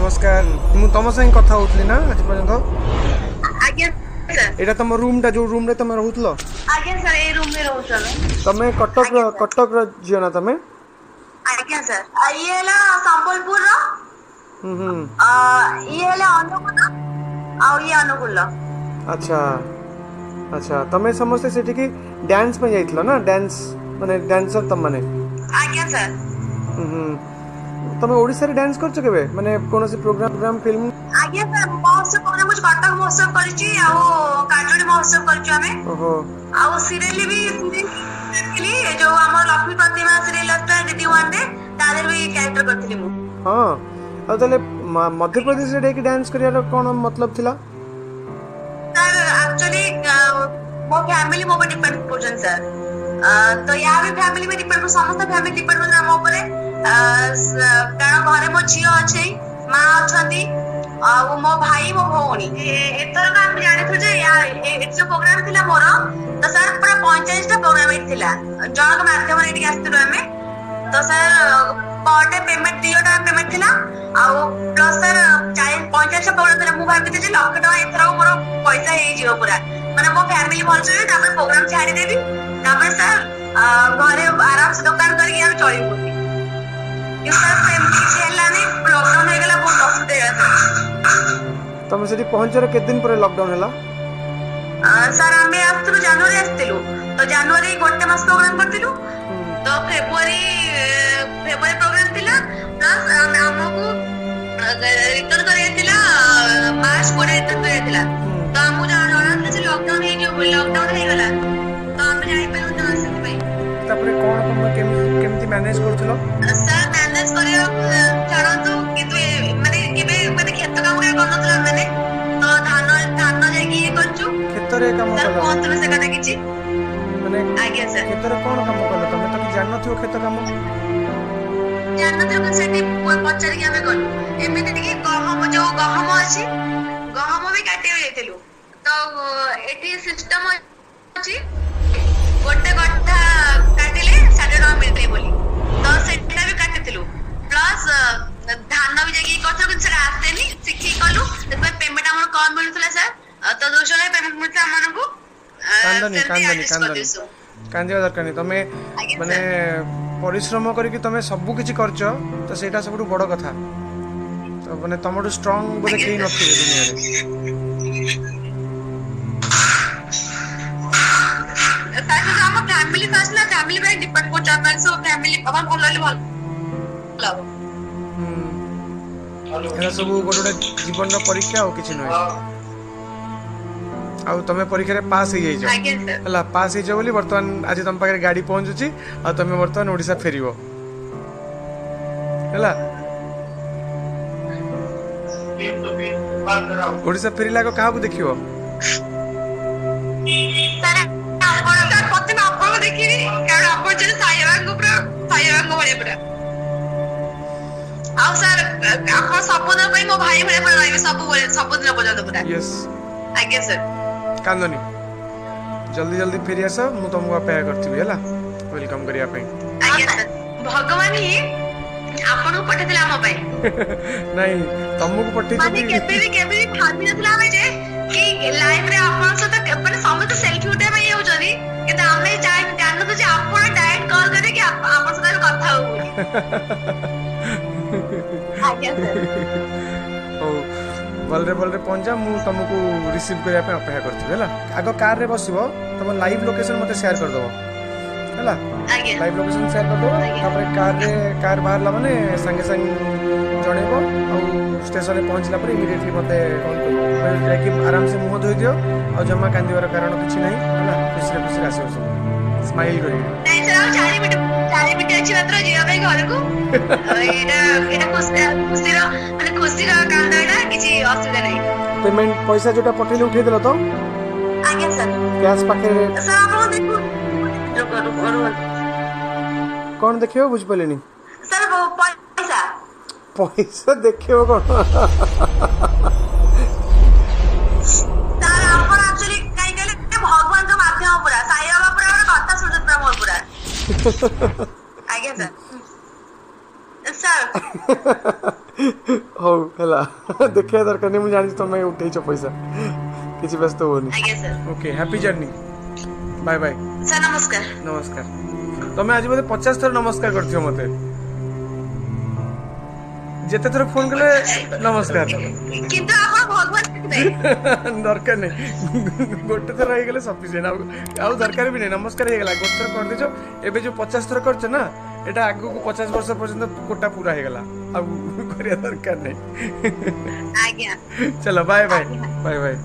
नमस्कार मु तुम संग कथा होतली ना आज पर्यंत आज्ञा सर एटा तुम रूम टा जो रूम रे तुम रहउतलो आज्ञा सर ए रूम में रहू सर तमे कटक आज्ञा सर कटक र जियो ना तमे आज्ञा सर ये हैला संबलपुर रो हम्म ये हैला अनुगुल आ ये अनुगुल अच्छा अच्छा तमे समस्त सेठी की डांस में जाइतलो ना डांस माने डांसर तम माने आज्ञा सर तमे ओडिसा रे डांस करछ केबे माने कोनोसी प्रोग्राम फिल्म आज्ञा सर महोत्सव प्रोग्राम कुछ कटक महोत्सव करिछि आ काजोड़ी महोत्सव करिछु हमें ओहो आ सीरियल भी सीरियल जो हमर लक्ष्मी प्रतिमा सीरियल आता दीदी वन डे ताले भी कैरेक्टर करथिली मु हां आ तले मध्य प्रदेश रे की डांस करियार कोन मतलब थिला सर एक्चुअली मो फैमिली मो पर डिपेंड करछन सर तो या भी फैमिली में डिपेंड समस्त फैमिली डिपेंड कर हम ऊपर कारण घरे मो झियो अछि मां अछंती आ मो भाई मो भौणी एतर का हम जाने छु जे ए जो प्रोग्राम थिला मोर तो सर पूरा 45 टा प्रोग्राम थिला जन के माध्यम रे एटी आस्तिलो हमें तो सर पर डे पेमेंट 2 टा पेमेंट थिला आ प्लस सर 45 टा प्रोग्राम थिला मु भाबिते जे लाख टका एथरा मोर पैसा हे जियो पूरा माने मो फैमिली भल छै तापर प्रोग्राम छाडी देबी तापर सर घरे आराम से दुकान करके हम चली लॉकडाउन हो गला बहुत असुविधा तमे सेठी पहुंचर के दिन पर लॉकडाउन हला सर हमें आस्तु जनवरी आस्तिलु तो जनवरी गोटे मास प्रोग्राम करतिलु तो फेब्रुआरी प्रोग्राम थिला प्लस हमको रिटर्न करे थिला मार्च कोडे रिटर्न करे थिला तो हमहु जाना से लॉकडाउन हे जो लॉकडाउन हे गला तो हम जाई पे तो आसे भाई तापरे कोन तुम केमती मैनेज करथलो सर मैनेज करियो छाड़ो तो कितु माने केबे माने खेत काम करे करनथला माने तो धान जाकी ये करछु खेत रे काम सर करलो कोन तुम से कथा किछि माने आज्ञा सर खेत रे कोन काम करलो तमे तो कि जाननथियो खेत काम जाननथियो कि सेठी पचारि के हमें गलु एमिति कि गहम जो गहम अछि गहम भी काटे जाइतलु तो एठी सिस्टम अछि गोटे गठा काटिले 60 मिलते बोली तो सेटा भी काटितिलु प्लस धान भी जाकी कथर कि सेटा आसेनी सिखी कलु तबे पेमेंट हमर कम मिलुतला सर तो 200 रे पेमेंट मिलता हमनकु कांदिया दरकार नहीं तमे माने परिश्रम करके तमे सब किछि करछो तो सेटा सबटु बड़ कथा तो माने तमडु स्ट्रांग बोले केही नथि दुनिया रे ताकि हम फैमिली फर्स्ट ना फैमिली पे डिपेंड को चाहता सो फैमिली अपन भल भल लाभ एरा सब गोटे जीवन रो परीक्षा हो किछि नै आ तमे परीक्षा रे पास हे जाई छ हला पास हे जाय बोली वर्तमान आज तम पाखे गाड़ी पहुंचुची आ तमे वर्तमान ओडिसा फेरिबो हला ओडिसा फेरिला को काहा को देखियो सर अपन सर पत्ते में अपन देखिबी कारण अपन जे सायवांग भले पूरा आ सर अपन सपन कोई मो भाई भले पर रहबे सब दिन पर्यंत पूरा यस आज्ञा सर कांदनी जल्दी जल्दी फेरि आस मु तुमको अपेक्षा करथिबी हला वेलकम करिया पे आज्ञा सर भगवान ही आपन पठेतला हम पई नहीं तुमको पठे माने केबे भी भाबी नथला हमें जे कि लाइफ रे आपन से तो माने समय तो सेल्फी उठे में हो जनी कि हमने जान तो जे आपन डायरेक्ट कॉल करे कि आपन से कथा हो आज्ञा सर ओ बलरे पहुंचा मु तुमको रिसीव करिया पे अपेक्षा करथिबी हला आगो कार रे बसिबो तुम लाइव लोकेशन मते शेयर कर दबो हला लाइव लोकेशन शेयर कर दो तापर कार बाहरला माने संगे संग जणेबो आ स्टेशन रे पहुंचला पर इमीडिएटली मते कॉल कर मैं कि आराम से मुंह धोई दियो आ जमा कांदिवार कारण किछि नहीं हला खुशी आसीबो सब स्माइल करी नहीं सर 4 मिनिट अछि मात्र जिया भाई घर को एटा खुशी रो माने खुशी रो कांदाटा किछि असुविधा नहीं पेमेंट पैसा जोटा पठेले उठे देलो तो आज्ञा सर कैश पाखे सर आपन देखो रुको कौन देखियो बुझ पलेनी सर पैसा पैसा देखियो कोन सर आपन एक्चुअली काई गेले भगवान का माध्यम पूरा साई बाबा पूरा कथा सुनत पूरा मोर पूरा आज्ञा सर सर ହଉ ହେଲା ଦେଖିବା ଦରକାର ନାହିଁ, ମୁଁ ଜାଣିଛି ତମେ ଉଠେଇଛ ପଇସା, କିଛି ବ୍ୟସ୍ତ ହୁଅନି। ଆଜ୍ଞା sir. Okay happy journey, bye bye. Sir ନମସ୍କାର। ନମସ୍କାର। ତମେ ଆଜି ବୋଧେ 50 ଥର ନମସ୍କାର କରିଥିବ ମତେ, ଯେତେ ଥର ଫୋନ କଲେ ନମସ୍କାର। କିନ୍ତୁ ଆପଣ ଭଗବାନ ଦରକାର ନାହିଁ, ଗୋଟେ ଥର ହେଇଗଲେ ସଫିସିଏଣ୍ଟ, ଆଉ ଦରକାର ବି ନାହିଁ। ନମସ୍କାର ହେଇଗଲା, ଗୋଟେ ଥର କରିଦେଇଛ। ଏବେ ଯୋଉ 50 ଥର କରିଛ ନା, ଏଟା ଆଗକୁ 50 ବର୍ଷ ପର୍ଯ୍ୟନ୍ତ କୋଟା ପୁରା ହେଇଗଲା, ଆଉ କରିବା ଦରକାର ନାହିଁ। ଆଜ୍ଞା। ଚलो ବାय ବାय ଆଜ୍ଞା। ବାय ବାय।